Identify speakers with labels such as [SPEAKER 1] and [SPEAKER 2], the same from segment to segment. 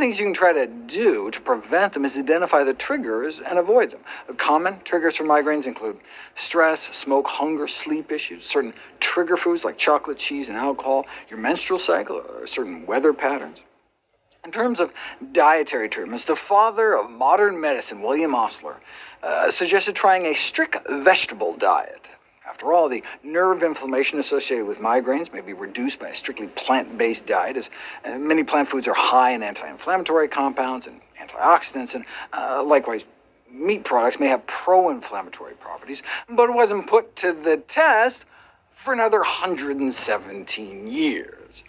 [SPEAKER 1] things you can try to do to prevent them is identify the triggers and avoid them. Common triggers for migraines include stress, smoke, hunger, sleep issues, certain trigger foods like chocolate, cheese, and alcohol, your menstrual cycle, or certain weather patterns. In terms of dietary treatments, the father of modern medicine, William Osler, suggested trying a strict vegetable diet. After all, the nerve inflammation associated with migraines may be reduced by a strictly plant-based diet, as many plant foods are high in anti-inflammatory compounds and antioxidants, and likewise, meat products may have pro-inflammatory properties, but it wasn't put to the test for another 117 years.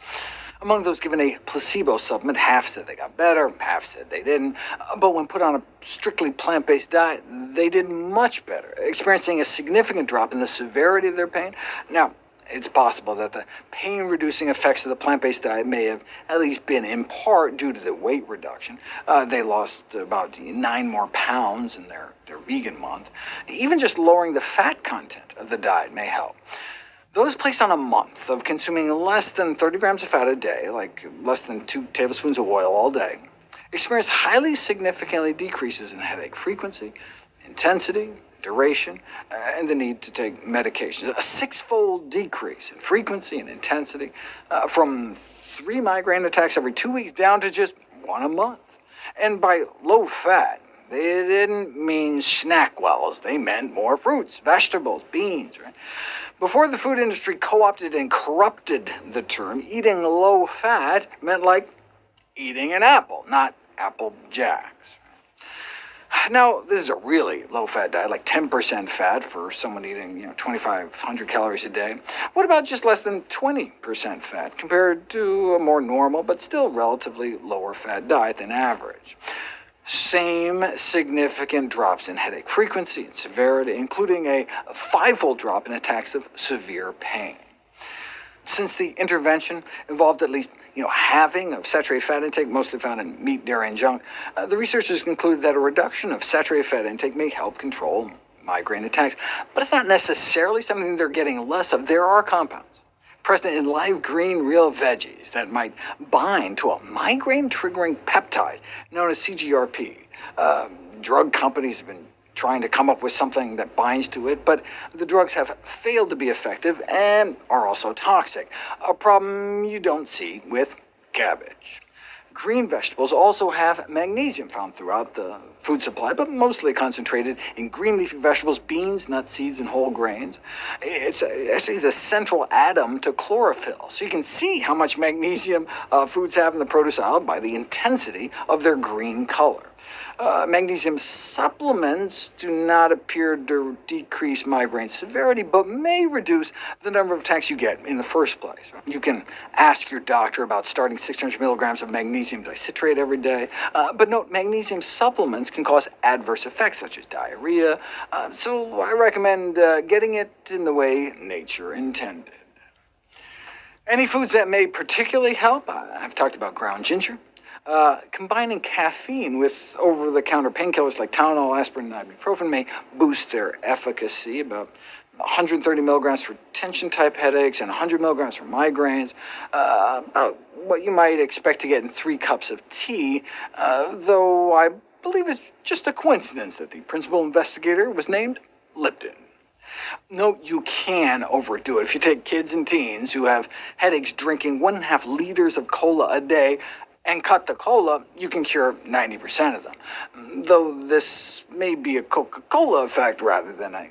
[SPEAKER 1] Among those given a placebo supplement, half said they got better, half said they didn't. But when put on a strictly plant-based diet, they did much better, experiencing a significant drop in the severity of their pain. Now, it's possible that the pain-reducing effects of the plant-based diet may have at least been in part due to the weight reduction. They lost about 9 more pounds in their vegan month. Even just lowering the fat content of the diet may help. Those placed on a month of consuming less than 30 grams of fat a day, like less than 2 tablespoons of oil all day, experienced highly significantly decreases in headache frequency, intensity, duration, and the need to take medications. A 6-fold decrease in frequency and intensity from 3 migraine attacks every 2 weeks down to just 1 a month. And by low fat, they didn't mean SnackWells. They meant more fruits, vegetables, beans, right? Before the food industry co-opted and corrupted the term, eating low fat meant like eating an apple, not Apple Jacks. Now, this is a really low-fat diet, like 10% fat for someone eating 2,500 calories a day. What about just less than 20% fat compared to a more normal but still relatively lower-fat diet than average? Same significant drops in headache frequency and severity, including a 5-fold drop in attacks of severe pain. Since the intervention involved at least halving of saturated fat intake, mostly found in meat, dairy, and junk, the researchers concluded that a reduction of saturated fat intake may help control migraine attacks. But it's not necessarily something they're getting less of. There are compounds present in live green real veggies that might bind to a migraine-triggering peptide known as CGRP. Drug companies have been trying to come up with something that binds to it, but the drugs have failed to be effective and are also toxic, a problem you don't see with cabbage. Green vegetables also have magnesium found throughout the food supply, but mostly concentrated in green leafy vegetables, beans, nuts, seeds, and whole grains. It's actually the central atom to chlorophyll, so you can see how much magnesium foods have in the produce aisle by the intensity of their green color. Magnesium supplements do not appear to decrease migraine severity, but may reduce the number of attacks you get in the first place. You can ask your doctor about starting 600 milligrams of magnesium dicitrate every day, but note, magnesium supplements can cause adverse effects such as diarrhea, so I recommend getting it in the way nature intended. Any foods that may particularly help? I've talked about ground ginger. Combining caffeine with over-the-counter painkillers like Tylenol, aspirin, and ibuprofen may boost their efficacy. About 130 milligrams for tension-type headaches and 100 milligrams for migraines. About what you might expect to get in 3 cups of tea, though I believe it's just a coincidence that the principal investigator was named Lipton. Note, you can overdo it. If you take kids and teens who have headaches drinking 1.5 liters of cola a day, and cut the cola, you can cure 90% of them. Though this may be a Coca-Cola effect rather than a